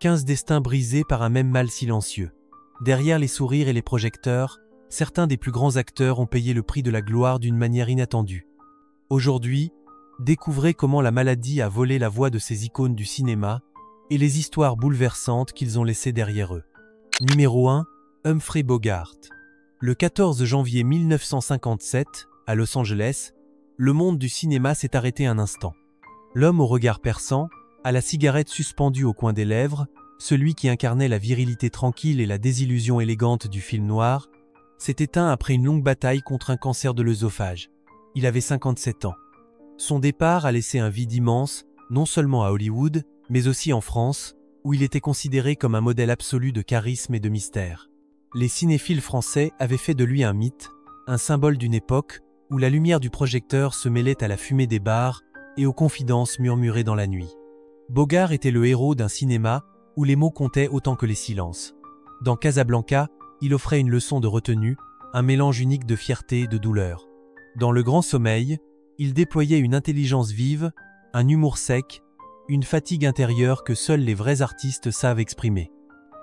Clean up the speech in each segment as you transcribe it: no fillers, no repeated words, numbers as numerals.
15 destins brisés par un même mal silencieux. Derrière les sourires et les projecteurs, certains des plus grands acteurs ont payé le prix de la gloire d'une manière inattendue. Aujourd'hui, découvrez comment la maladie a volé la voix de ces icônes du cinéma et les histoires bouleversantes qu'ils ont laissées derrière eux. Numéro 1. Humphrey Bogart. Le 14 janvier 1957, à Los Angeles, le monde du cinéma s'est arrêté un instant. L'homme au regard perçant, à la cigarette suspendue au coin des lèvres, celui qui incarnait la virilité tranquille et la désillusion élégante du film noir, s'est éteint après une longue bataille contre un cancer de l'œsophage. Il avait 57 ans. Son départ a laissé un vide immense, non seulement à Hollywood, mais aussi en France, où il était considéré comme un modèle absolu de charisme et de mystère. Les cinéphiles français avaient fait de lui un mythe, un symbole d'une époque où la lumière du projecteur se mêlait à la fumée des bars et aux confidences murmurées dans la nuit. Bogart était le héros d'un cinéma où les mots comptaient autant que les silences. Dans Casablanca, il offrait une leçon de retenue, un mélange unique de fierté et de douleur. Dans Le Grand Sommeil, il déployait une intelligence vive, un humour sec, une fatigue intérieure que seuls les vrais artistes savent exprimer.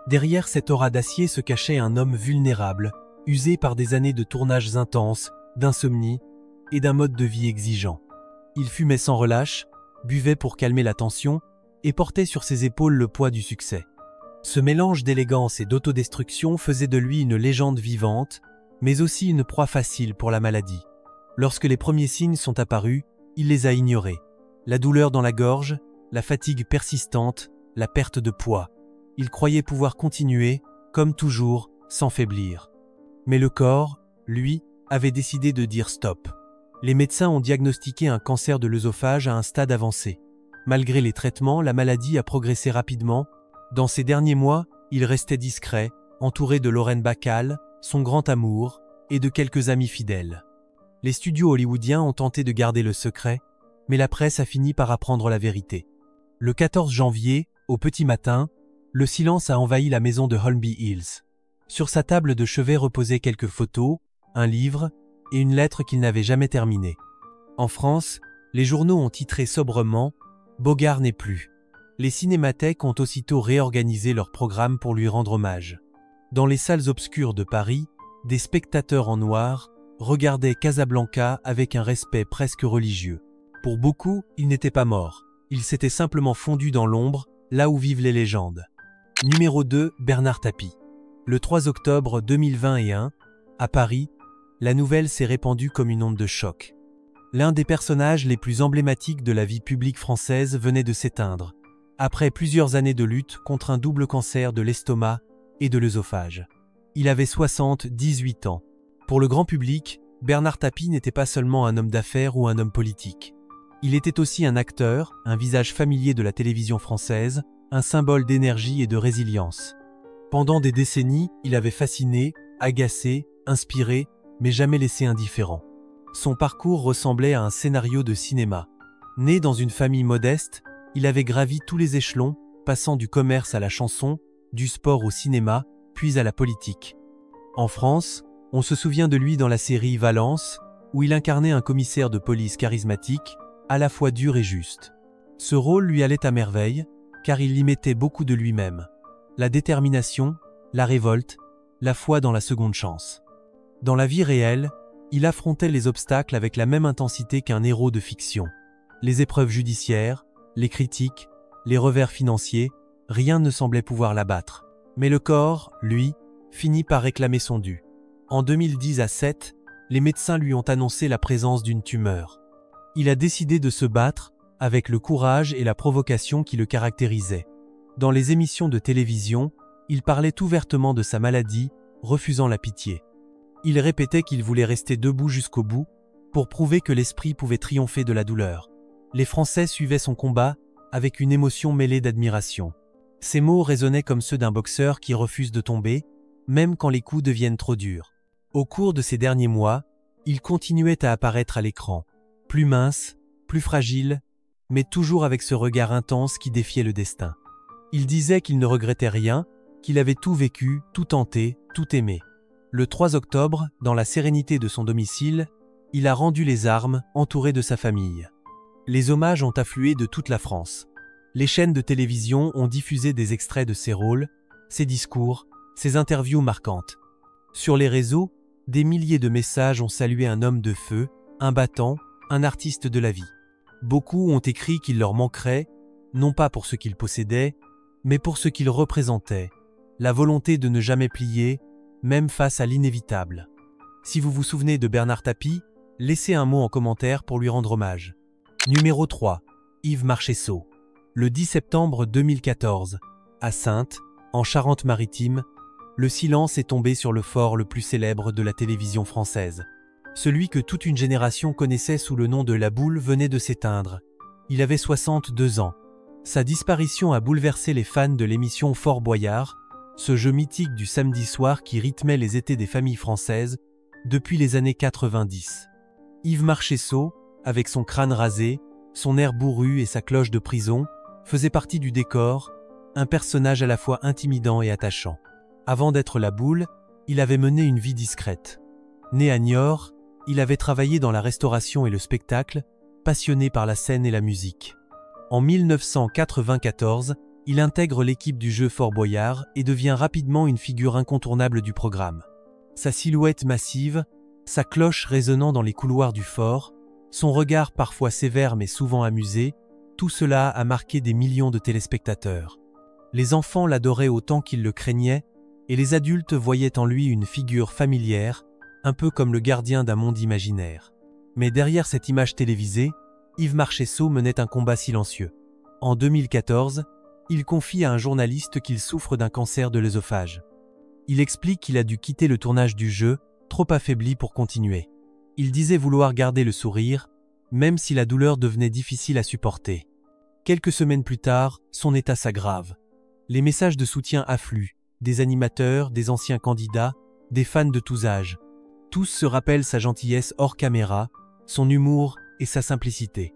Derrière cette aura d'acier se cachait un homme vulnérable, usé par des années de tournages intenses, d'insomnie et d'un mode de vie exigeant. Il fumait sans relâche, buvait pour calmer la tension et portait sur ses épaules le poids du succès. Ce mélange d'élégance et d'autodestruction faisait de lui une légende vivante, mais aussi une proie facile pour la maladie. Lorsque les premiers signes sont apparus, il les a ignorés. La douleur dans la gorge, la fatigue persistante, la perte de poids. Il croyait pouvoir continuer, comme toujours, sans faiblir. Mais le corps, lui, avait décidé de dire stop. Les médecins ont diagnostiqué un cancer de l'œsophage à un stade avancé. Malgré les traitements, la maladie a progressé rapidement. Dans ces derniers mois, il restait discret, entouré de Lorraine Bacall, son grand amour, et de quelques amis fidèles. Les studios hollywoodiens ont tenté de garder le secret, mais la presse a fini par apprendre la vérité. Le 14 janvier, au petit matin, le silence a envahi la maison de Holmby Hills. Sur sa table de chevet reposaient quelques photos, un livre et une lettre qu'il n'avait jamais terminée. En France, les journaux ont titré sobrement « Bogart n'est plus ». Les cinémathèques ont aussitôt réorganisé leur programme pour lui rendre hommage. Dans les salles obscures de Paris, des spectateurs en noir regardaient Casablanca avec un respect presque religieux. Pour beaucoup, il n'était pas mort. Il s'était simplement fondu dans l'ombre, là où vivent les légendes. Numéro 2, Bernard Tapie. Le 3 octobre 2021, à Paris, la nouvelle s'est répandue comme une onde de choc. L'un des personnages les plus emblématiques de la vie publique française venait de s'éteindre, après plusieurs années de lutte contre un double cancer de l'estomac et de l'œsophage. Il avait 78 ans. Pour le grand public, Bernard Tapie n'était pas seulement un homme d'affaires ou un homme politique. Il était aussi un acteur, un visage familier de la télévision française, un symbole d'énergie et de résilience. Pendant des décennies, il avait fasciné, agacé, inspiré, mais jamais laissé indifférent. Son parcours ressemblait à un scénario de cinéma. Né dans une famille modeste, il avait gravi tous les échelons, passant du commerce à la chanson, du sport au cinéma, puis à la politique. En France, on se souvient de lui dans la série Valence, où il incarnait un commissaire de police charismatique, à la fois dur et juste. Ce rôle lui allait à merveille, car il y mettait beaucoup de lui-même. La détermination, la révolte, la foi dans la seconde chance. Dans la vie réelle, il affrontait les obstacles avec la même intensité qu'un héros de fiction. Les épreuves judiciaires, les critiques, les revers financiers, rien ne semblait pouvoir l'abattre. Mais le corps, lui, finit par réclamer son dû. En 2010 à 7, les médecins lui ont annoncé la présence d'une tumeur. Il a décidé de se battre avec le courage et la provocation qui le caractérisaient. Dans les émissions de télévision, il parlait ouvertement de sa maladie, refusant la pitié. Il répétait qu'il voulait rester debout jusqu'au bout, pour prouver que l'esprit pouvait triompher de la douleur. Les Français suivaient son combat avec une émotion mêlée d'admiration. Ses mots résonnaient comme ceux d'un boxeur qui refuse de tomber, même quand les coups deviennent trop durs. Au cours de ces derniers mois, il continuait à apparaître à l'écran, plus mince, plus fragile, mais toujours avec ce regard intense qui défiait le destin. Il disait qu'il ne regrettait rien, qu'il avait tout vécu, tout tenté, tout aimé. Le 3 octobre, dans la sérénité de son domicile, il a rendu les armes, entouré de sa famille. Les hommages ont afflué de toute la France. Les chaînes de télévision ont diffusé des extraits de ses rôles, ses discours, ses interviews marquantes. Sur les réseaux, des milliers de messages ont salué un homme de feu, un battant, un artiste de la vie. Beaucoup ont écrit qu'il leur manquerait, non pas pour ce qu'il possédait, mais pour ce qu'il représentait, la volonté de ne jamais plier, même face à l'inévitable. Si vous vous souvenez de Bernard Tapie, laissez un mot en commentaire pour lui rendre hommage. Numéro 3. Yves Marcheseau. Le 10 septembre 2014, à Saintes, en Charente-Maritime, le silence est tombé sur le fort le plus célèbre de la télévision française. Celui que toute une génération connaissait sous le nom de La Boule venait de s'éteindre. Il avait 62 ans. Sa disparition a bouleversé les fans de l'émission Fort Boyard, ce jeu mythique du samedi soir qui rythmait les étés des familles françaises depuis les années 90. Yves Marcheseau, avec son crâne rasé, son air bourru et sa cloche de prison, faisait partie du décor, un personnage à la fois intimidant et attachant. Avant d'être La Boule, il avait mené une vie discrète. Né à Niort, il avait travaillé dans la restauration et le spectacle, passionné par la scène et la musique. En 1994, il intègre l'équipe du jeu Fort Boyard et devient rapidement une figure incontournable du programme. Sa silhouette massive, sa cloche résonnant dans les couloirs du fort, son regard parfois sévère mais souvent amusé, tout cela a marqué des millions de téléspectateurs. Les enfants l'adoraient autant qu'ils le craignaient, et les adultes voyaient en lui une figure familière, un peu comme le gardien d'un monde imaginaire. Mais derrière cette image télévisée, Yves Marcheseau menait un combat silencieux. En 2014, il confie à un journaliste qu'il souffre d'un cancer de l'œsophage. Il explique qu'il a dû quitter le tournage du jeu, trop affaibli pour continuer. Il disait vouloir garder le sourire, même si la douleur devenait difficile à supporter. Quelques semaines plus tard, son état s'aggrave. Les messages de soutien affluent, des animateurs, des anciens candidats, des fans de tous âges. Tous se rappellent sa gentillesse hors caméra, son humour et sa simplicité.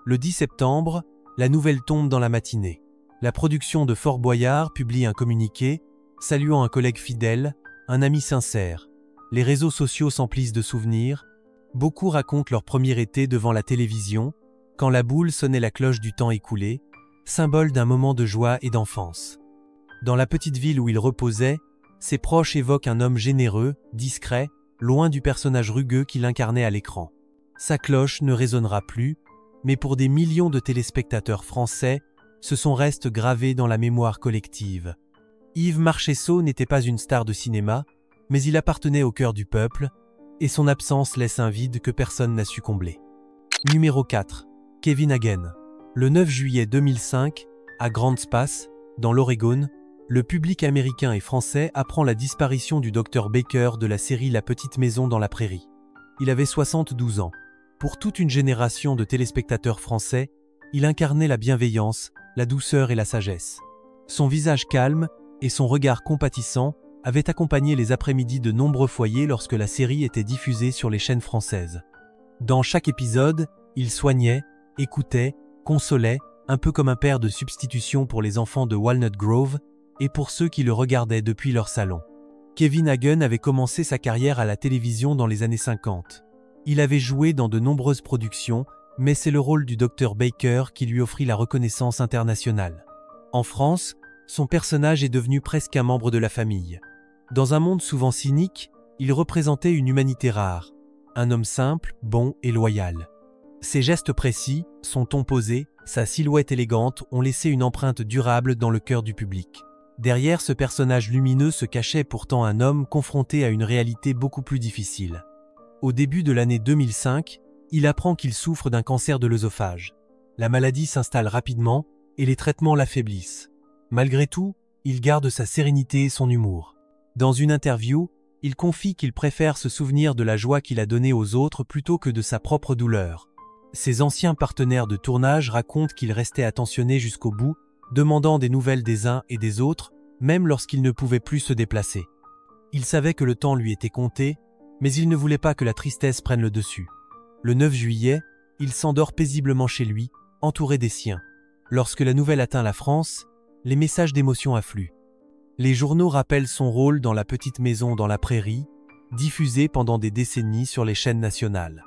Le 10 septembre, la nouvelle tombe dans la matinée. La production de Fort Boyard publie un communiqué, saluant un collègue fidèle, un ami sincère. Les réseaux sociaux s'emplissent de souvenirs. Beaucoup racontent leur premier été devant la télévision, quand La Boule sonnait la cloche du temps écoulé, symbole d'un moment de joie et d'enfance. Dans la petite ville où il reposait, ses proches évoquent un homme généreux, discret, loin du personnage rugueux qu'il incarnait à l'écran. Sa cloche ne résonnera plus, mais pour des millions de téléspectateurs français, son reste gravé dans la mémoire collective. Yves Marcheseau n'était pas une star de cinéma, mais il appartenait au cœur du peuple, et son absence laisse un vide que personne n'a su combler. Numéro 4. Kevin Hagen. Le 9 juillet 2005, à Grants Pass, dans l'Oregon, le public américain et français apprend la disparition du Dr Baker de la série La Petite Maison dans la Prairie. Il avait 72 ans. Pour toute une génération de téléspectateurs français, il incarnait la bienveillance, la douceur et la sagesse. Son visage calme et son regard compatissant avaient accompagné les après-midi de nombreux foyers lorsque la série était diffusée sur les chaînes françaises. Dans chaque épisode, il soignait, écoutait, consolait, un peu comme un père de substitution pour les enfants de Walnut Grove et pour ceux qui le regardaient depuis leur salon. Kevin Hagen avait commencé sa carrière à la télévision dans les années 50. Il avait joué dans de nombreuses productions, mais c'est le rôle du Dr Baker qui lui offrit la reconnaissance internationale. En France, son personnage est devenu presque un membre de la famille. Dans un monde souvent cynique, il représentait une humanité rare, un homme simple, bon et loyal. Ses gestes précis, son ton posé, sa silhouette élégante ont laissé une empreinte durable dans le cœur du public. Derrière ce personnage lumineux se cachait pourtant un homme confronté à une réalité beaucoup plus difficile. Au début de l'année 2005, il apprend qu'il souffre d'un cancer de l'œsophage. La maladie s'installe rapidement et les traitements l'affaiblissent. Malgré tout, il garde sa sérénité et son humour. Dans une interview, il confie qu'il préfère se souvenir de la joie qu'il a donnée aux autres plutôt que de sa propre douleur. Ses anciens partenaires de tournage racontent qu'il restait attentionné jusqu'au bout, demandant des nouvelles des uns et des autres, même lorsqu'il ne pouvait plus se déplacer. Il savait que le temps lui était compté, mais il ne voulait pas que la tristesse prenne le dessus. Le 9 juillet, il s'endort paisiblement chez lui, entouré des siens. Lorsque la nouvelle atteint la France, les messages d'émotion affluent. Les journaux rappellent son rôle dans La Petite Maison dans la Prairie, diffusé pendant des décennies sur les chaînes nationales.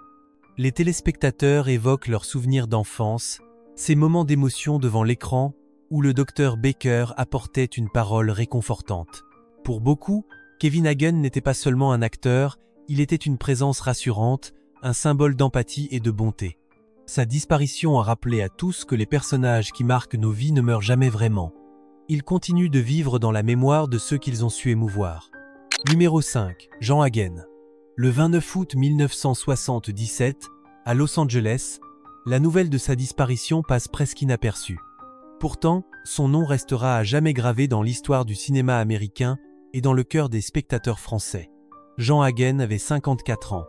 Les téléspectateurs évoquent leurs souvenirs d'enfance, ces moments d'émotion devant l'écran où le docteur Baker apportait une parole réconfortante. Pour beaucoup, Kevin Hagen n'était pas seulement un acteur, il était une présence rassurante, un symbole d'empathie et de bonté. Sa disparition a rappelé à tous que les personnages qui marquent nos vies ne meurent jamais vraiment. Ils continuent de vivre dans la mémoire de ceux qu'ils ont su émouvoir. Numéro 5. Jean Hagen. Le 29 août 1977, à Los Angeles, la nouvelle de sa disparition passe presque inaperçue. Pourtant, son nom restera à jamais gravé dans l'histoire du cinéma américain et dans le cœur des spectateurs français. Jean Hagen avait 54 ans.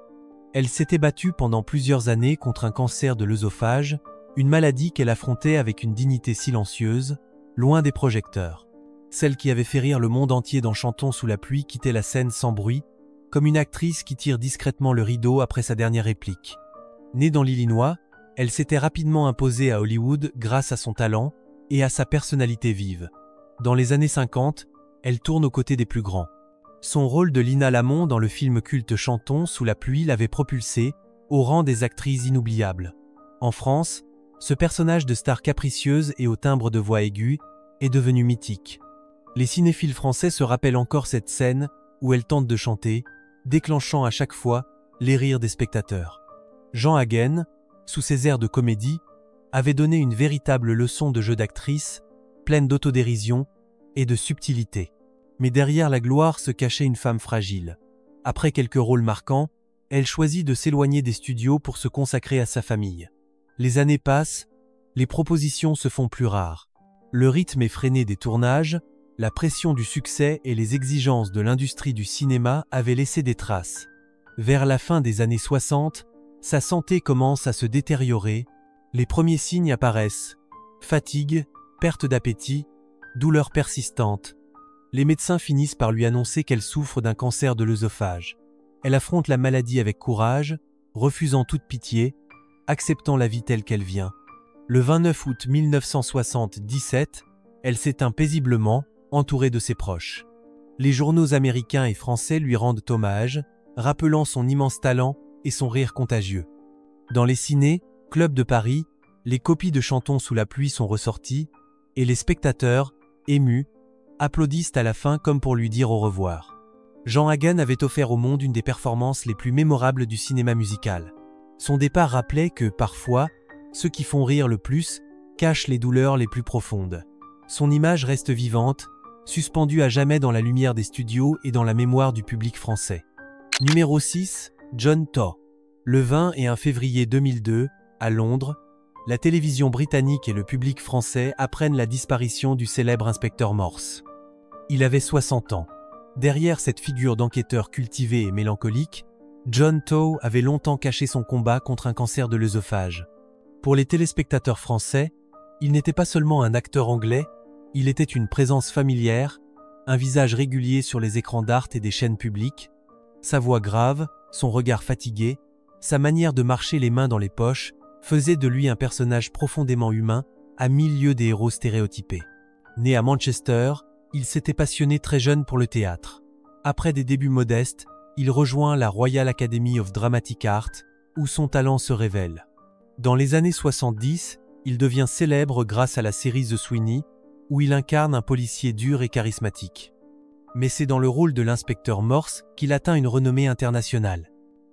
Elle s'était battue pendant plusieurs années contre un cancer de l'œsophage, une maladie qu'elle affrontait avec une dignité silencieuse, loin des projecteurs. Celle qui avait fait rire le monde entier dans Chantons sous la pluie quittait la scène sans bruit, comme une actrice qui tire discrètement le rideau après sa dernière réplique. Née dans l'Illinois, elle s'était rapidement imposée à Hollywood grâce à son talent et à sa personnalité vive. Dans les années 50, elle tourne aux côtés des plus grands. Son rôle de Lina Lamont dans le film culte Chantons sous la pluie l'avait propulsée au rang des actrices inoubliables. En France, ce personnage de star capricieuse et au timbre de voix aigu est devenu mythique. Les cinéphiles français se rappellent encore cette scène où elle tente de chanter, déclenchant à chaque fois les rires des spectateurs. Jean Hagen, sous ses airs de comédie, avait donné une véritable leçon de jeu d'actrice, pleine d'autodérision et de subtilité. Mais derrière la gloire se cachait une femme fragile. Après quelques rôles marquants, elle choisit de s'éloigner des studios pour se consacrer à sa famille. Les années passent, les propositions se font plus rares. Le rythme effréné des tournages, la pression du succès et les exigences de l'industrie du cinéma avaient laissé des traces. Vers la fin des années 60, sa santé commence à se détériorer, les premiers signes apparaissent. Fatigue, perte d'appétit, douleurs persistantes. Les médecins finissent par lui annoncer qu'elle souffre d'un cancer de l'œsophage. Elle affronte la maladie avec courage, refusant toute pitié, acceptant la vie telle qu'elle vient. Le 29 août 1977, elle s'éteint paisiblement, entourée de ses proches. Les journaux américains et français lui rendent hommage, rappelant son immense talent et son rire contagieux. Dans les cinés, clubs de Paris, les copies de Chantons sous la pluie sont ressorties, et les spectateurs, émus, applaudissent à la fin comme pour lui dire au revoir. Jean Hagen avait offert au monde une des performances les plus mémorables du cinéma musical. Son départ rappelait que, parfois, ceux qui font rire le plus cachent les douleurs les plus profondes. Son image reste vivante, suspendue à jamais dans la lumière des studios et dans la mémoire du public français. Numéro 6. John Thaw. Le 20 et 1 février 2002, à Londres, la télévision britannique et le public français apprennent la disparition du célèbre inspecteur Morse. Il avait 60 ans. Derrière cette figure d'enquêteur cultivé et mélancolique, John Thaw avait longtemps caché son combat contre un cancer de l'œsophage. Pour les téléspectateurs français, il n'était pas seulement un acteur anglais, il était une présence familière, un visage régulier sur les écrans d'art et des chaînes publiques. Sa voix grave, son regard fatigué, sa manière de marcher les mains dans les poches faisaient de lui un personnage profondément humain, à milieu des héros stéréotypés. Né à Manchester, il s'était passionné très jeune pour le théâtre. Après des débuts modestes, il rejoint la Royal Academy of Dramatic Art, où son talent se révèle. Dans les années 70, il devient célèbre grâce à la série The Sweeney, où il incarne un policier dur et charismatique. Mais c'est dans le rôle de l'inspecteur Morse qu'il atteint une renommée internationale.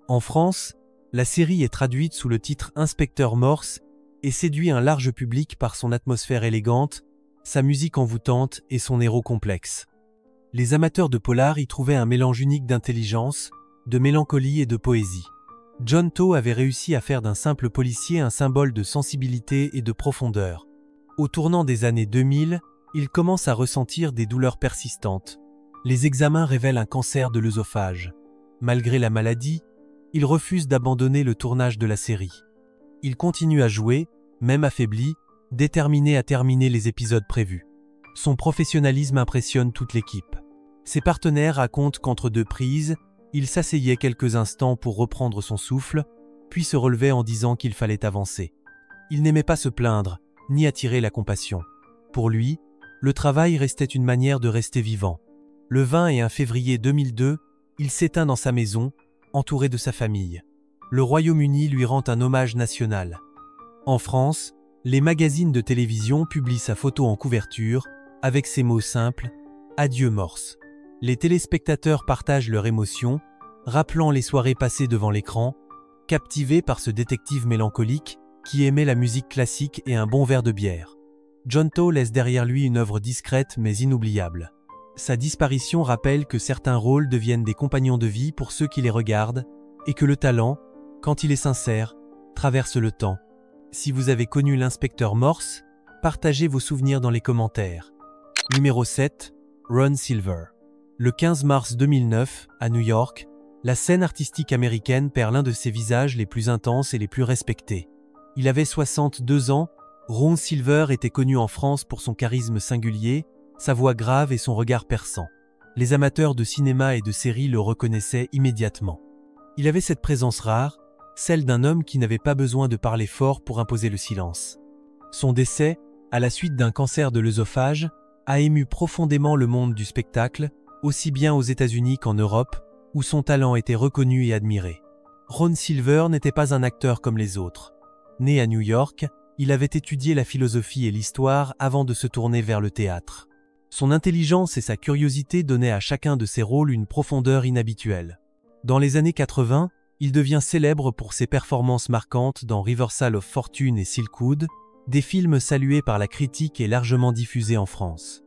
En France, la série est traduite sous le titre Inspecteur Morse et séduit un large public par son atmosphère élégante, sa musique envoûtante et son héros complexe. Les amateurs de polar y trouvaient un mélange unique d'intelligence, de mélancolie et de poésie. John Thaw avait réussi à faire d'un simple policier un symbole de sensibilité et de profondeur. Au tournant des années 2000, il commence à ressentir des douleurs persistantes. Les examens révèlent un cancer de l'œsophage. Malgré la maladie, il refuse d'abandonner le tournage de la série. Il continue à jouer, même affaibli, déterminé à terminer les épisodes prévus. Son professionnalisme impressionne toute l'équipe. Ses partenaires racontent qu'entre deux prises, il s'asseyait quelques instants pour reprendre son souffle, puis se relevait en disant qu'il fallait avancer. Il n'aimait pas se plaindre, ni attirer la compassion. Pour lui, le travail restait une manière de rester vivant. Le 20 et 1 février 2002, il s'éteint dans sa maison, entouré de sa famille. Le Royaume-Uni lui rend un hommage national. En France, Les magazines de télévision publient sa photo en couverture, avec ces mots simples « Adieu Morse ». Les téléspectateurs partagent leur émotion, rappelant les soirées passées devant l'écran, captivés par ce détective mélancolique qui aimait la musique classique et un bon verre de bière. John Tow laisse derrière lui une œuvre discrète mais inoubliable. Sa disparition rappelle que certains rôles deviennent des compagnons de vie pour ceux qui les regardent, et que le talent, quand il est sincère, traverse le temps. Si vous avez connu l'inspecteur Morse, partagez vos souvenirs dans les commentaires. Numéro 7. Ron Silver. Le 15 mars 2009, à New York, la scène artistique américaine perd l'un de ses visages les plus intenses et les plus respectés. Il avait 62 ans, Ron Silver était connu en France pour son charisme singulier, sa voix grave et son regard perçant. Les amateurs de cinéma et de séries le reconnaissaient immédiatement. Il avait cette présence rare, celle d'un homme qui n'avait pas besoin de parler fort pour imposer le silence. Son décès, à la suite d'un cancer de l'œsophage, a ému profondément le monde du spectacle, aussi bien aux États-Unis qu'en Europe, où son talent était reconnu et admiré. Ron Silver n'était pas un acteur comme les autres. Né à New York, il avait étudié la philosophie et l'histoire avant de se tourner vers le théâtre. Son intelligence et sa curiosité donnaient à chacun de ses rôles une profondeur inhabituelle. Dans les années 80, il devient célèbre pour ses performances marquantes dans Reversal of Fortune et Silkwood, des films salués par la critique et largement diffusés en France.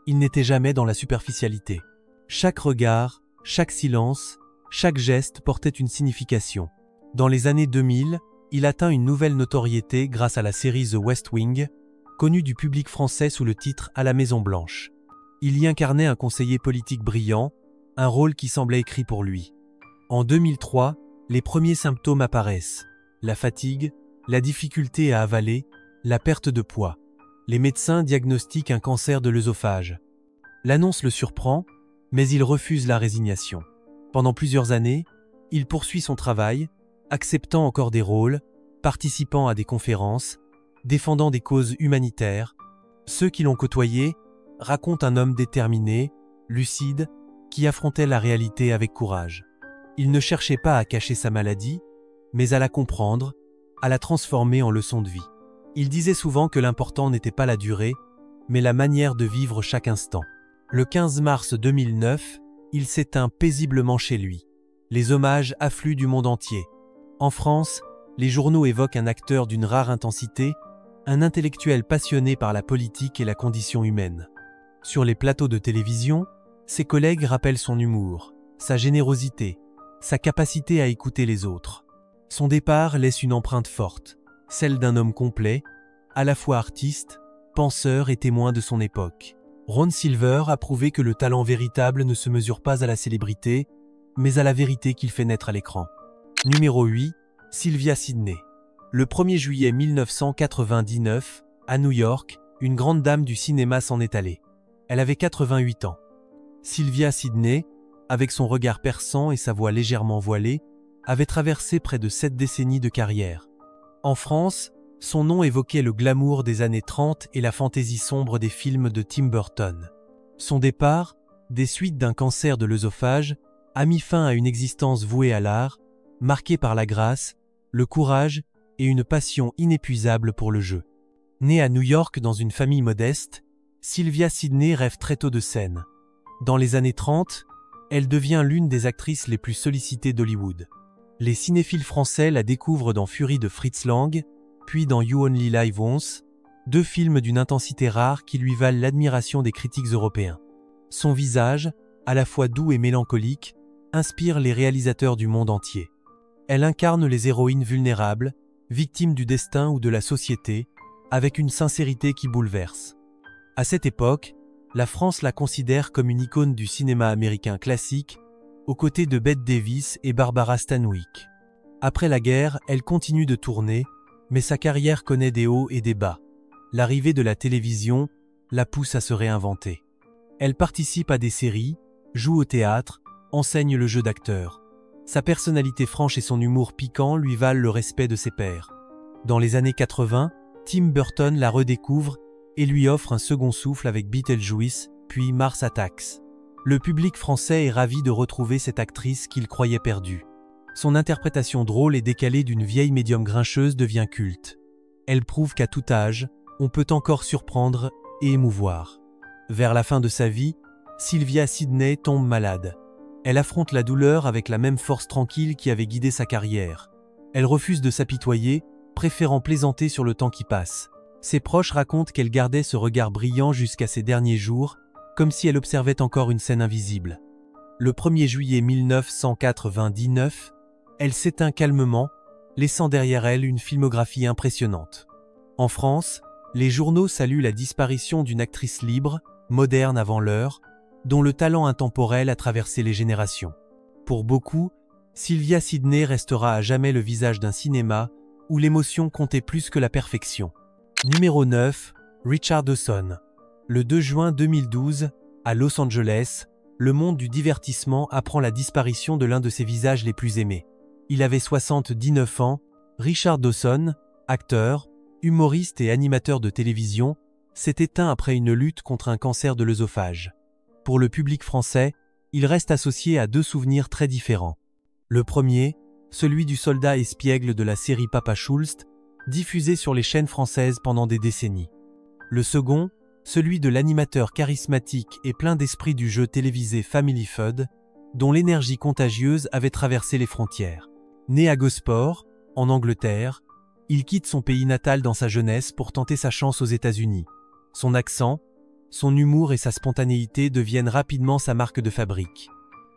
Il n'était jamais dans la superficialité. Chaque regard, chaque silence, chaque geste portait une signification. Dans les années 2000, il atteint une nouvelle notoriété grâce à la série The West Wing, connue du public français sous le titre À la Maison Blanche. Il y incarnait un conseiller politique brillant, un rôle qui semblait écrit pour lui. En 2003, les premiers symptômes apparaissent. La fatigue, la difficulté à avaler, la perte de poids. Les médecins diagnostiquent un cancer de l'œsophage. L'annonce le surprend, mais il refuse la résignation. Pendant plusieurs années, il poursuit son travail, acceptant encore des rôles, participant à des conférences, défendant des causes humanitaires. Ceux qui l'ont côtoyé racontent un homme déterminé, lucide, qui affrontait la réalité avec courage. Il ne cherchait pas à cacher sa maladie, mais à la comprendre, à la transformer en leçon de vie. Il disait souvent que l'important n'était pas la durée, mais la manière de vivre chaque instant. Le 15 mars 2009, il s'éteint paisiblement chez lui. Les hommages affluent du monde entier. En France, les journaux évoquent un acteur d'une rare intensité, un intellectuel passionné par la politique et la condition humaine. Sur les plateaux de télévision, ses collègues rappellent son humour, sa générosité, sa capacité à écouter les autres. Son départ laisse une empreinte forte, celle d'un homme complet, à la fois artiste, penseur et témoin de son époque. Ron Silver a prouvé que le talent véritable ne se mesure pas à la célébrité, mais à la vérité qu'il fait naître à l'écran. Numéro 8. Sylvia Sidney. Le 1er juillet 1999, à New York, une grande dame du cinéma s'en est allée. Elle avait 88 ans. Sylvia Sidney, avec son regard perçant et sa voix légèrement voilée, avait traversé près de 7 décennies de carrière. En France, son nom évoquait le glamour des années 30 et la fantaisie sombre des films de Tim Burton. Son départ, des suites d'un cancer de l'œsophage, a mis fin à une existence vouée à l'art, marquée par la grâce, le courage et une passion inépuisable pour le jeu. Née à New York dans une famille modeste, Sylvia Sidney rêve très tôt de scène. Dans les années 30, elle devient l'une des actrices les plus sollicitées d'Hollywood. Les cinéphiles français la découvrent dans Fury de Fritz Lang, puis dans You Only Live Once, 2 films d'une intensité rare qui lui valent l'admiration des critiques européens. Son visage, à la fois doux et mélancolique, inspire les réalisateurs du monde entier. Elle incarne les héroïnes vulnérables, victimes du destin ou de la société, avec une sincérité qui bouleverse. À cette époque, la France la considère comme une icône du cinéma américain classique, aux côtés de Bette Davis et Barbara Stanwyck. Après la guerre, elle continue de tourner, mais sa carrière connaît des hauts et des bas. L'arrivée de la télévision la pousse à se réinventer. Elle participe à des séries, joue au théâtre, enseigne le jeu d'acteur. Sa personnalité franche et son humour piquant lui valent le respect de ses pairs. Dans les années 80, Tim Burton la redécouvre et lui offre un second souffle avec Beetlejuice, puis Mars Attacks. Le public français est ravi de retrouver cette actrice qu'il croyait perdue. Son interprétation drôle et décalée d'une vieille médium grincheuse devient culte. Elle prouve qu'à tout âge, on peut encore surprendre et émouvoir. Vers la fin de sa vie, Sylvia Sidney tombe malade. Elle affronte la douleur avec la même force tranquille qui avait guidé sa carrière. Elle refuse de s'apitoyer, préférant plaisanter sur le temps qui passe. Ses proches racontent qu'elle gardait ce regard brillant jusqu'à ses derniers jours, comme si elle observait encore une scène invisible. Le 1er juillet 1999, elle s'éteint calmement, laissant derrière elle une filmographie impressionnante. En France, les journaux saluent la disparition d'une actrice libre, moderne avant l'heure, dont le talent intemporel a traversé les générations. Pour beaucoup, Sylvia Sidney restera à jamais le visage d'un cinéma où l'émotion comptait plus que la perfection. Numéro 9, Richard Dawson. Le 2 juin 2012, à Los Angeles, le monde du divertissement apprend la disparition de l'un de ses visages les plus aimés. Il avait 79 ans, Richard Dawson, acteur, humoriste et animateur de télévision, s'est éteint après une lutte contre un cancer de l'œsophage. Pour le public français, il reste associé à deux souvenirs très différents. Le premier, celui du soldat espiègle de la série Papa Schultz, diffusé sur les chaînes françaises pendant des décennies. Le second, celui de l'animateur charismatique et plein d'esprit du jeu télévisé Family Feud, dont l'énergie contagieuse avait traversé les frontières. Né à Gosport, en Angleterre, il quitte son pays natal dans sa jeunesse pour tenter sa chance aux États-Unis. Son accent, son humour et sa spontanéité deviennent rapidement sa marque de fabrique.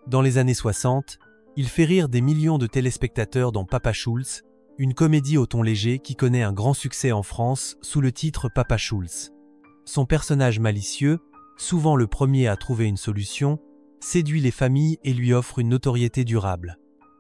Dans les années 60, il fait rire des millions de téléspectateurs dans Papa Schultz, une comédie au ton léger qui connaît un grand succès en France sous le titre Papa Schultz. Son personnage malicieux, souvent le premier à trouver une solution, séduit les familles et lui offre une notoriété durable.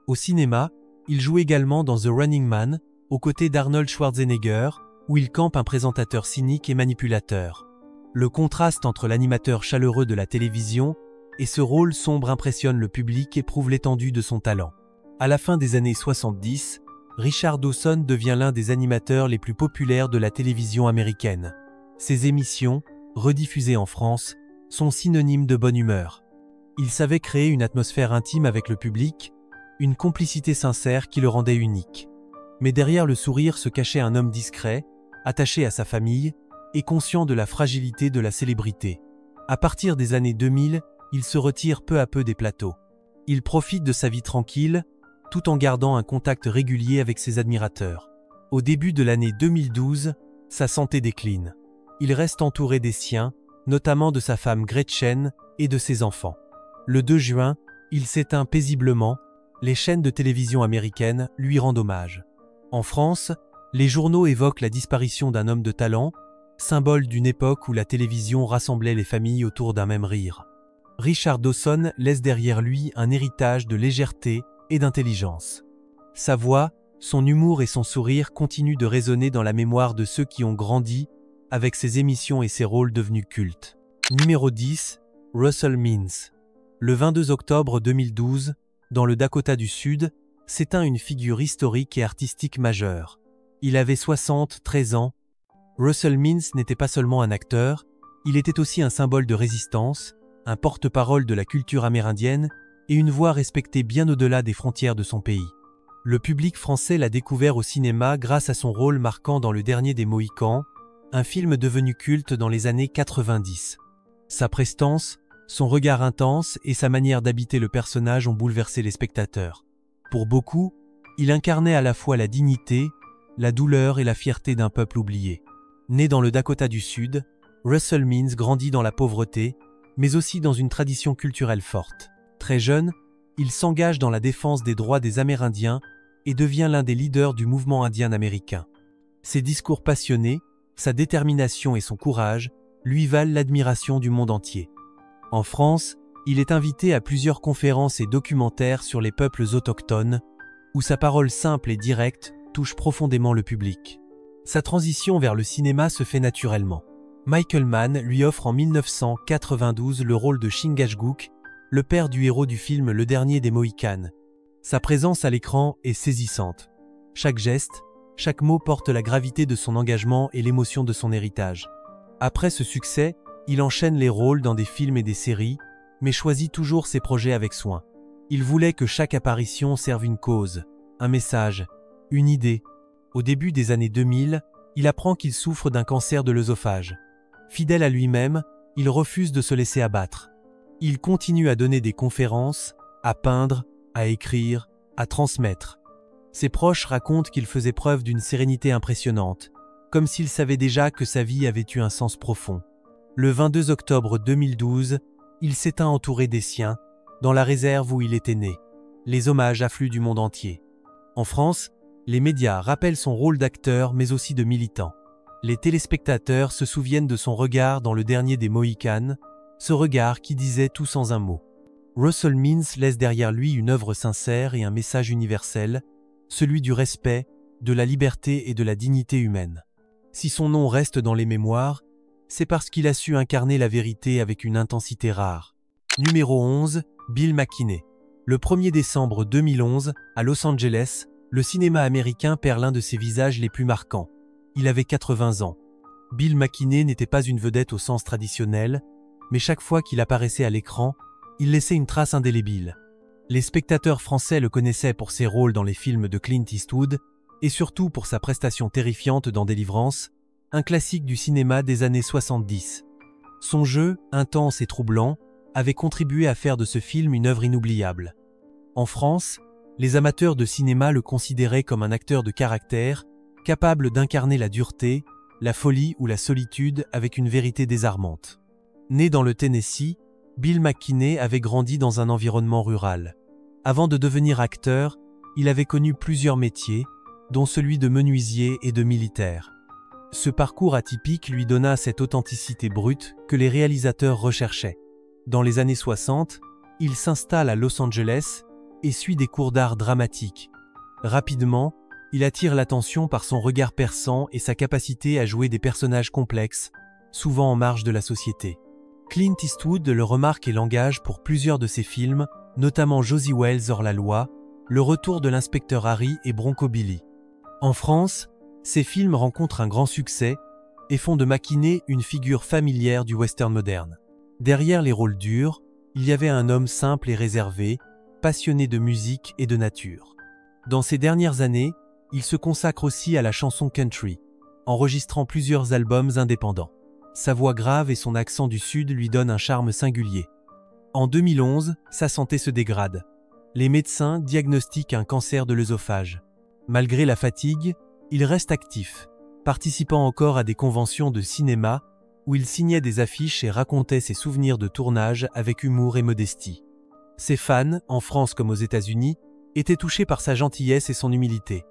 Au cinéma, il joue également dans The Running Man, aux côtés d'Arnold Schwarzenegger, où il campe un présentateur cynique et manipulateur. Le contraste entre l'animateur chaleureux de la télévision et ce rôle sombre impressionne le public et prouve l'étendue de son talent. À la fin des années 70, Richard Dawson devient l'un des animateurs les plus populaires de la télévision américaine. Ses émissions, rediffusées en France, sont synonymes de bonne humeur. Il savait créer une atmosphère intime avec le public, une complicité sincère qui le rendait unique. Mais derrière le sourire se cachait un homme discret, attaché à sa famille et conscient de la fragilité de la célébrité. À partir des années 2000, il se retire peu à peu des plateaux. Il profite de sa vie tranquille, tout en gardant un contact régulier avec ses admirateurs. Au début de l'année 2012, sa santé décline. Il reste entouré des siens, notamment de sa femme Gretchen et de ses enfants. Le 2 juin, il s'éteint paisiblement, les chaînes de télévision américaines lui rendent hommage. En France, les journaux évoquent la disparition d'un homme de talent, symbole d'une époque où la télévision rassemblait les familles autour d'un même rire. Richard Dawson laisse derrière lui un héritage de légèreté et d'intelligence. Sa voix, son humour et son sourire continuent de résonner dans la mémoire de ceux qui ont grandi avec ses émissions et ses rôles devenus cultes. Numéro 10, Russell Means. Le 22 octobre 2012, dans le Dakota du Sud, s'éteint une figure historique et artistique majeure. Il avait 73 ans. Russell Means n'était pas seulement un acteur, il était aussi un symbole de résistance, un porte-parole de la culture amérindienne et une voix respectée bien au-delà des frontières de son pays. Le public français l'a découvert au cinéma grâce à son rôle marquant dans Le Dernier des Mohicans, un film devenu culte dans les années 90. Sa prestance, son regard intense et sa manière d'habiter le personnage ont bouleversé les spectateurs. Pour beaucoup, il incarnait à la fois la dignité, la douleur et la fierté d'un peuple oublié. Né dans le Dakota du Sud, Russell Means grandit dans la pauvreté, mais aussi dans une tradition culturelle forte. Très jeune, il s'engage dans la défense des droits des Amérindiens et devient l'un des leaders du mouvement indien américain. Ses discours passionnés, sa détermination et son courage lui valent l'admiration du monde entier. En France, il est invité à plusieurs conférences et documentaires sur les peuples autochtones, où sa parole simple et directe touche profondément le public. Sa transition vers le cinéma se fait naturellement. Michael Mann lui offre en 1992 le rôle de Chingachgook, le père du héros du film Le Dernier des Mohicans. Sa présence à l'écran est saisissante. Chaque geste, chaque mot porte la gravité de son engagement et l'émotion de son héritage. Après ce succès, il enchaîne les rôles dans des films et des séries, mais choisit toujours ses projets avec soin. Il voulait que chaque apparition serve une cause, un message, une idée. Au début des années 2000, il apprend qu'il souffre d'un cancer de l'œsophage. Fidèle à lui-même, il refuse de se laisser abattre. Il continue à donner des conférences, à peindre, à écrire, à transmettre. Ses proches racontent qu'il faisait preuve d'une sérénité impressionnante, comme s'il savait déjà que sa vie avait eu un sens profond. Le 22 octobre 2012, il s'éteint entouré des siens, dans la réserve où il était né. Les hommages affluent du monde entier. En France, les médias rappellent son rôle d'acteur mais aussi de militant. Les téléspectateurs se souviennent de son regard dans le dernier des Mohicans, ce regard qui disait tout sans un mot. Russell Means laisse derrière lui une œuvre sincère et un message universel, celui du respect, de la liberté et de la dignité humaine. Si son nom reste dans les mémoires, c'est parce qu'il a su incarner la vérité avec une intensité rare. Numéro 11, Bill McKinney. Le 1er décembre 2011, à Los Angeles, le cinéma américain perd l'un de ses visages les plus marquants. Il avait 80 ans. Bill McKinney n'était pas une vedette au sens traditionnel, mais chaque fois qu'il apparaissait à l'écran, il laissait une trace indélébile. Les spectateurs français le connaissaient pour ses rôles dans les films de Clint Eastwood et surtout pour sa prestation terrifiante dans Délivrance, un classique du cinéma des années 70. Son jeu, intense et troublant, avait contribué à faire de ce film une œuvre inoubliable. En France, les amateurs de cinéma le considéraient comme un acteur de caractère, capable d'incarner la dureté, la folie ou la solitude avec une vérité désarmante. Né dans le Tennessee, Bill McKinney avait grandi dans un environnement rural. Avant de devenir acteur, il avait connu plusieurs métiers, dont celui de menuisier et de militaire. Ce parcours atypique lui donna cette authenticité brute que les réalisateurs recherchaient. Dans les années 60, il s'installe à Los Angeles et suit des cours d'art dramatique. Rapidement, il attire l'attention par son regard perçant et sa capacité à jouer des personnages complexes, souvent en marge de la société. Clint Eastwood le remarque et l'engage pour plusieurs de ses films, notamment Josie Wells hors la loi, Le retour de l'inspecteur Harry et Bronco Billy. En France, ces films rencontrent un grand succès et font de McKinney une figure familière du western moderne. Derrière les rôles durs, il y avait un homme simple et réservé, passionné de musique et de nature. Dans ces dernières années, il se consacre aussi à la chanson country, enregistrant plusieurs albums indépendants. Sa voix grave et son accent du Sud lui donnent un charme singulier. En 2011, sa santé se dégrade. Les médecins diagnostiquent un cancer de l'œsophage. Malgré la fatigue, il reste actif, participant encore à des conventions de cinéma où il signait des affiches et racontait ses souvenirs de tournage avec humour et modestie. Ses fans, en France comme aux États-Unis, étaient touchés par sa gentillesse et son humilité.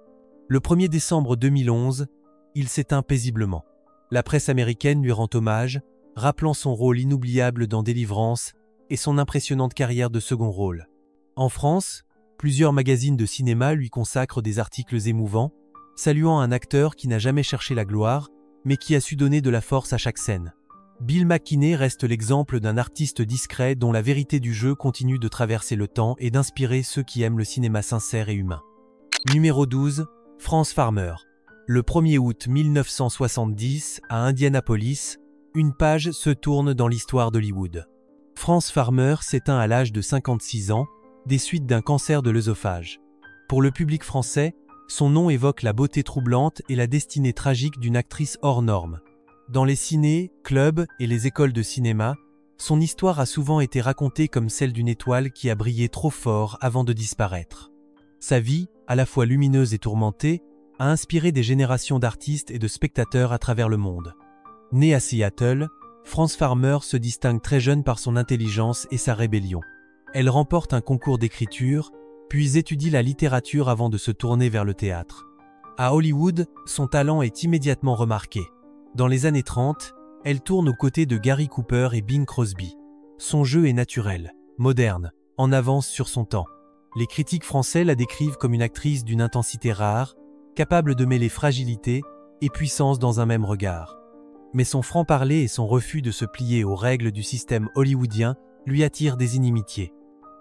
Le 1er décembre 2011, il s'éteint paisiblement. La presse américaine lui rend hommage, rappelant son rôle inoubliable dans Délivrance et son impressionnante carrière de second rôle. En France, plusieurs magazines de cinéma lui consacrent des articles émouvants, saluant un acteur qui n'a jamais cherché la gloire, mais qui a su donner de la force à chaque scène. Bill McKinney reste l'exemple d'un artiste discret dont la vérité du jeu continue de traverser le temps et d'inspirer ceux qui aiment le cinéma sincère et humain. Numéro 12, Frances Farmer. Le 1er août 1970, à Indianapolis, une page se tourne dans l'histoire d'Hollywood. Frances Farmer s'éteint à l'âge de 56 ans, des suites d'un cancer de l'œsophage. Pour le public français, son nom évoque la beauté troublante et la destinée tragique d'une actrice hors norme. Dans les cinés, clubs et les écoles de cinéma, son histoire a souvent été racontée comme celle d'une étoile qui a brillé trop fort avant de disparaître. Sa vie, à la fois lumineuse et tourmentée, a inspiré des générations d'artistes et de spectateurs à travers le monde. Née à Seattle, Frances Farmer se distingue très jeune par son intelligence et sa rébellion. Elle remporte un concours d'écriture, puis étudie la littérature avant de se tourner vers le théâtre. À Hollywood, son talent est immédiatement remarqué. Dans les années 30, elle tourne aux côtés de Gary Cooper et Bing Crosby. Son jeu est naturel, moderne, en avance sur son temps. Les critiques français la décrivent comme une actrice d'une intensité rare, capable de mêler fragilité et puissance dans un même regard. Mais son franc-parler et son refus de se plier aux règles du système hollywoodien lui attirent des inimitiés.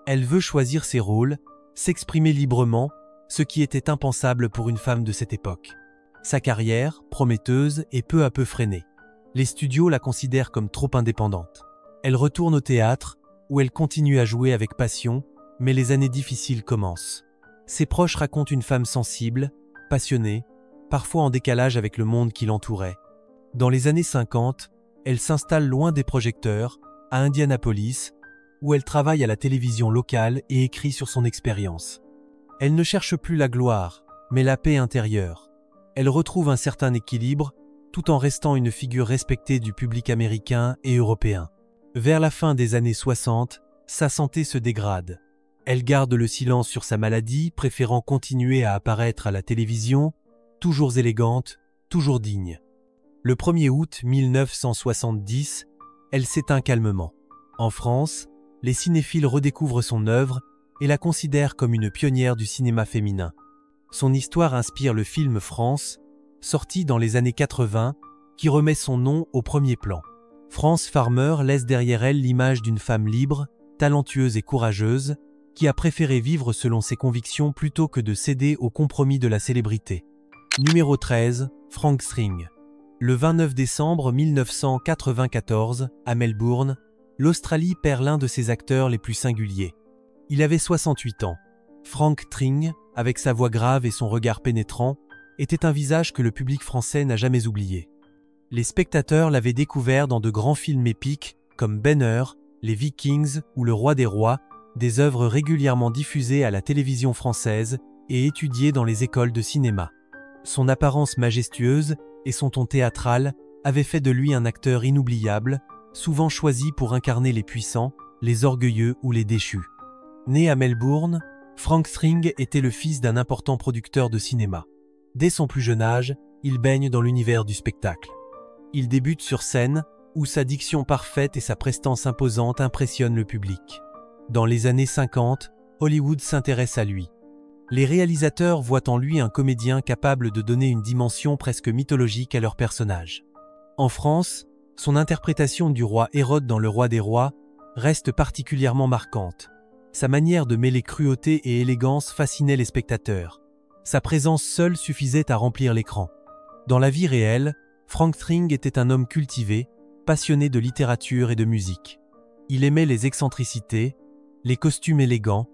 Elle veut choisir ses rôles, s'exprimer librement, ce qui était impensable pour une femme de cette époque. Sa carrière, prometteuse, est peu à peu freinée. Les studios la considèrent comme trop indépendante. Elle retourne au théâtre, où elle continue à jouer avec passion, mais les années difficiles commencent. Ses proches racontent une femme sensible, passionnée, parfois en décalage avec le monde qui l'entourait. Dans les années 50, elle s'installe loin des projecteurs, à Indianapolis, où elle travaille à la télévision locale et écrit sur son expérience. Elle ne cherche plus la gloire, mais la paix intérieure. Elle retrouve un certain équilibre, tout en restant une figure respectée du public américain et européen. Vers la fin des années 60, sa santé se dégrade. Elle garde le silence sur sa maladie, préférant continuer à apparaître à la télévision, toujours élégante, toujours digne. Le 1er août 1970, elle s'éteint calmement. En France, les cinéphiles redécouvrent son œuvre et la considèrent comme une pionnière du cinéma féminin. Son histoire inspire le film France, sorti dans les années 80, qui remet son nom au premier plan. France Farmer laisse derrière elle l'image d'une femme libre, talentueuse et courageuse, qui a préféré vivre selon ses convictions plutôt que de céder aux compromis de la célébrité. Numéro 13, Frank Thring. Le 29 décembre 1994, à Melbourne, l'Australie perd l'un de ses acteurs les plus singuliers. Il avait 68 ans. Frank Thring, avec sa voix grave et son regard pénétrant, était un visage que le public français n'a jamais oublié. Les spectateurs l'avaient découvert dans de grands films épiques comme Ben-Hur, Les Vikings ou Le Roi des Rois, des œuvres régulièrement diffusées à la télévision française et étudiées dans les écoles de cinéma. Son apparence majestueuse et son ton théâtral avaient fait de lui un acteur inoubliable, souvent choisi pour incarner les puissants, les orgueilleux ou les déchus. Né à Melbourne, Frank Thring était le fils d'un important producteur de cinéma. Dès son plus jeune âge, il baigne dans l'univers du spectacle. Il débute sur scène, où sa diction parfaite et sa prestance imposante impressionnent le public. Dans les années 50, Hollywood s'intéresse à lui. Les réalisateurs voient en lui un comédien capable de donner une dimension presque mythologique à leur personnage. En France, son interprétation du roi Hérode dans Le Roi des Rois reste particulièrement marquante. Sa manière de mêler cruauté et élégance fascinait les spectateurs. Sa présence seule suffisait à remplir l'écran. Dans la vie réelle, Frank Thring était un homme cultivé, passionné de littérature et de musique. Il aimait les excentricités, les costumes élégants,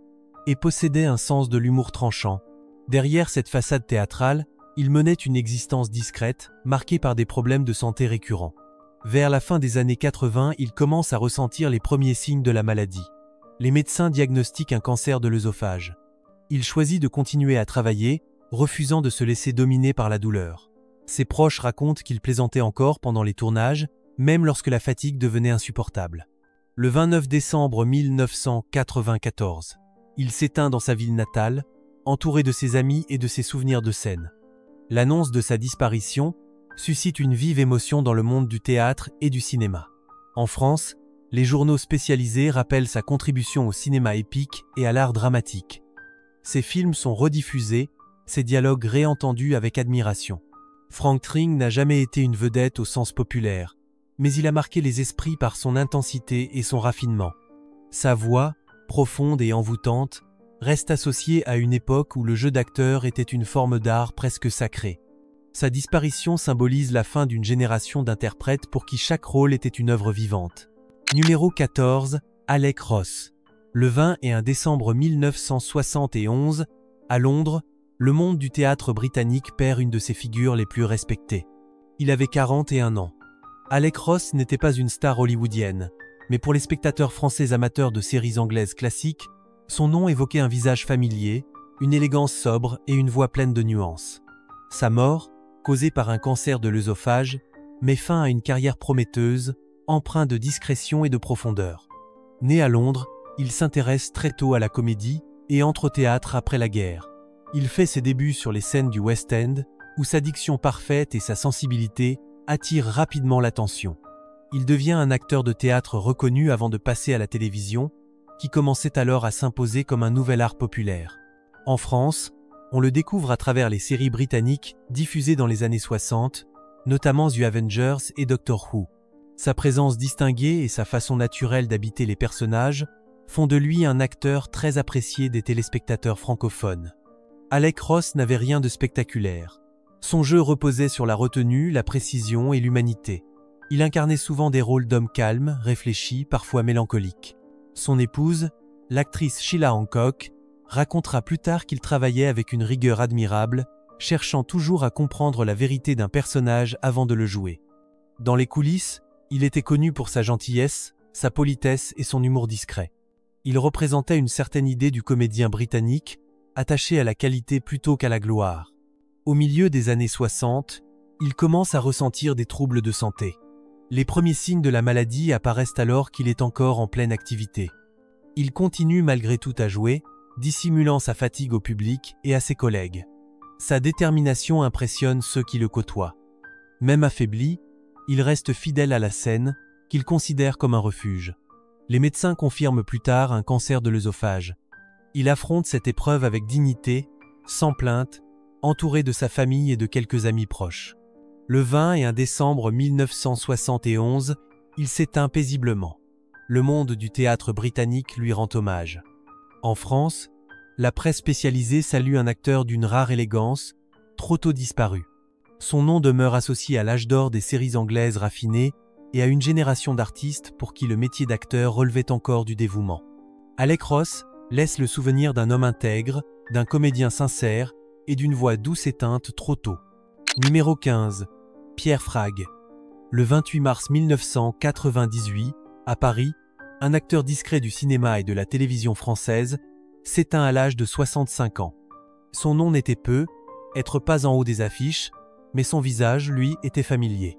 et possédait un sens de l'humour tranchant. Derrière cette façade théâtrale, il menait une existence discrète, marquée par des problèmes de santé récurrents. Vers la fin des années 80, il commence à ressentir les premiers signes de la maladie. Les médecins diagnostiquent un cancer de l'œsophage. Il choisit de continuer à travailler, refusant de se laisser dominer par la douleur. Ses proches racontent qu'il plaisantait encore pendant les tournages, même lorsque la fatigue devenait insupportable. Le 29 décembre 1994, il s'éteint dans sa ville natale, entouré de ses amis et de ses souvenirs de scène. L'annonce de sa disparition suscite une vive émotion dans le monde du théâtre et du cinéma. En France, les journaux spécialisés rappellent sa contribution au cinéma épique et à l'art dramatique. Ses films sont rediffusés, ses dialogues réentendus avec admiration. Frank Thring n'a jamais été une vedette au sens populaire, mais il a marqué les esprits par son intensité et son raffinement. Sa voix, profonde et envoûtante, reste associée à une époque où le jeu d'acteur était une forme d'art presque sacrée. Sa disparition symbolise la fin d'une génération d'interprètes pour qui chaque rôle était une œuvre vivante. Numéro 14, Alec Ross. Le 21 décembre 1971, à Londres, le monde du théâtre britannique perd une de ses figures les plus respectées. Il avait 41 ans. Alec Ross n'était pas une star hollywoodienne, mais pour les spectateurs français amateurs de séries anglaises classiques, son nom évoquait un visage familier, une élégance sobre et une voix pleine de nuances. Sa mort, causée par un cancer de l'œsophage, met fin à une carrière prometteuse, empreinte de discrétion et de profondeur. Né à Londres, il s'intéresse très tôt à la comédie et entre au théâtre après la guerre. Il fait ses débuts sur les scènes du West End, où sa diction parfaite et sa sensibilité attirent rapidement l'attention. Il devient un acteur de théâtre reconnu avant de passer à la télévision, qui commençait alors à s'imposer comme un nouvel art populaire. En France, on le découvre à travers les séries britanniques diffusées dans les années 60, notamment The Avengers et Doctor Who. Sa présence distinguée et sa façon naturelle d'habiter les personnages font de lui un acteur très apprécié des téléspectateurs francophones. Alec Ross n'avait rien de spectaculaire. Son jeu reposait sur la retenue, la précision et l'humanité. Il incarnait souvent des rôles d'homme calme, réfléchi, parfois mélancolique. Son épouse, l'actrice Sheila Hancock, racontera plus tard qu'il travaillait avec une rigueur admirable cherchant toujours à comprendre la vérité d'un personnage avant de le jouer. Dans les coulisses, il était connu pour sa gentillesse, sa politesse et son humour discret. Il représentait une certaine idée du comédien britannique, attaché à la qualité plutôt qu'à la gloire. Au milieu des années 60, il commence à ressentir des troubles de santé. Les premiers signes de la maladie apparaissent alors qu'il est encore en pleine activité. Il continue malgré tout à jouer, dissimulant sa fatigue au public et à ses collègues. Sa détermination impressionne ceux qui le côtoient. Même affaibli, il reste fidèle à la scène, qu'il considère comme un refuge. Les médecins confirment plus tard un cancer de l'œsophage. Il affronte cette épreuve avec dignité, sans plainte, entouré de sa famille et de quelques amis proches. Le 21 décembre 1971, il s'éteint paisiblement. Le monde du théâtre britannique lui rend hommage. En France, la presse spécialisée salue un acteur d'une rare élégance, trop tôt disparu. Son nom demeure associé à l'âge d'or des séries anglaises raffinées et à une génération d'artistes pour qui le métier d'acteur relevait encore du dévouement. Alec Ross laisse le souvenir d'un homme intègre, d'un comédien sincère et d'une voix douce éteinte trop tôt. Numéro 15. Pierre Frag. Le 28 mars 1998, à Paris, un acteur discret du cinéma et de la télévision française s'éteint à l'âge de 65 ans. Son nom n'était peu, être pas en haut des affiches, mais son visage, lui, était familier.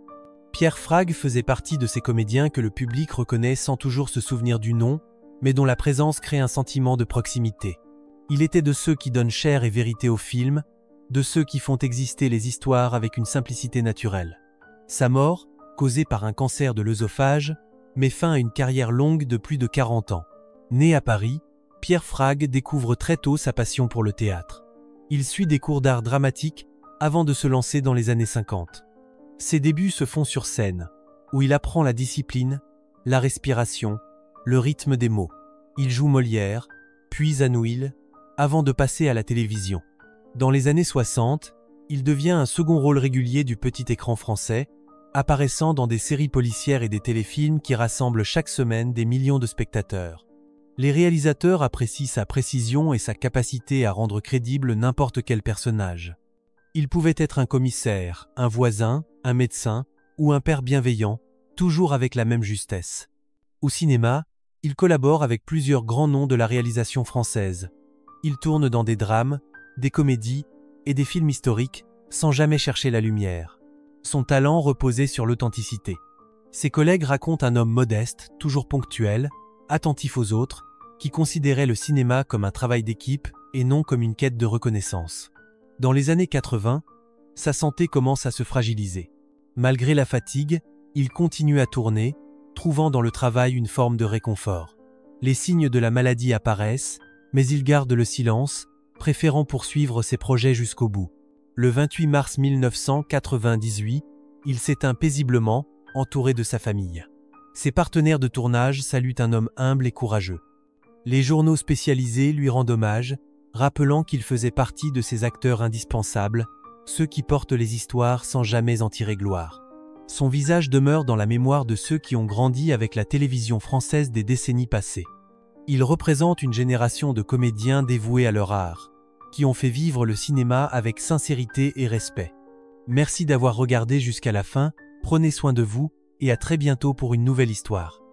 Pierre Frag faisait partie de ces comédiens que le public reconnaît sans toujours se souvenir du nom, mais dont la présence crée un sentiment de proximité. Il était de ceux qui donnent chair et vérité au film, de ceux qui font exister les histoires avec une simplicité naturelle. Sa mort, causée par un cancer de l'œsophage, met fin à une carrière longue de plus de 40 ans. Né à Paris, Pierre Frag découvre très tôt sa passion pour le théâtre. Il suit des cours d'art dramatique avant de se lancer dans les années 50. Ses débuts se font sur scène, où il apprend la discipline, la respiration, le rythme des mots. Il joue Molière, puis Anouilh, avant de passer à la télévision. Dans les années 60, il devient un second rôle régulier du petit écran français, apparaissant dans des séries policières et des téléfilms qui rassemblent chaque semaine des millions de spectateurs. Les réalisateurs apprécient sa précision et sa capacité à rendre crédible n'importe quel personnage. Il pouvait être un commissaire, un voisin, un médecin ou un père bienveillant, toujours avec la même justesse. Au cinéma, il collabore avec plusieurs grands noms de la réalisation française. Il tourne dans des drames, des comédies et des films historiques sans jamais chercher la lumière. Son talent reposait sur l'authenticité. Ses collègues racontent un homme modeste, toujours ponctuel, attentif aux autres, qui considérait le cinéma comme un travail d'équipe et non comme une quête de reconnaissance. Dans les années 80, sa santé commence à se fragiliser. Malgré la fatigue, il continue à tourner, trouvant dans le travail une forme de réconfort. Les signes de la maladie apparaissent, mais il garde le silence, préférant poursuivre ses projets jusqu'au bout. Le 28 mars 1998, il s'éteint paisiblement, entouré de sa famille. Ses partenaires de tournage saluent un homme humble et courageux. Les journaux spécialisés lui rendent hommage, rappelant qu'il faisait partie de ces acteurs indispensables, ceux qui portent les histoires sans jamais en tirer gloire. Son visage demeure dans la mémoire de ceux qui ont grandi avec la télévision française des décennies passées. Il représente une génération de comédiens dévoués à leur art, qui ont fait vivre le cinéma avec sincérité et respect. Merci d'avoir regardé jusqu'à la fin, prenez soin de vous, et à très bientôt pour une nouvelle histoire.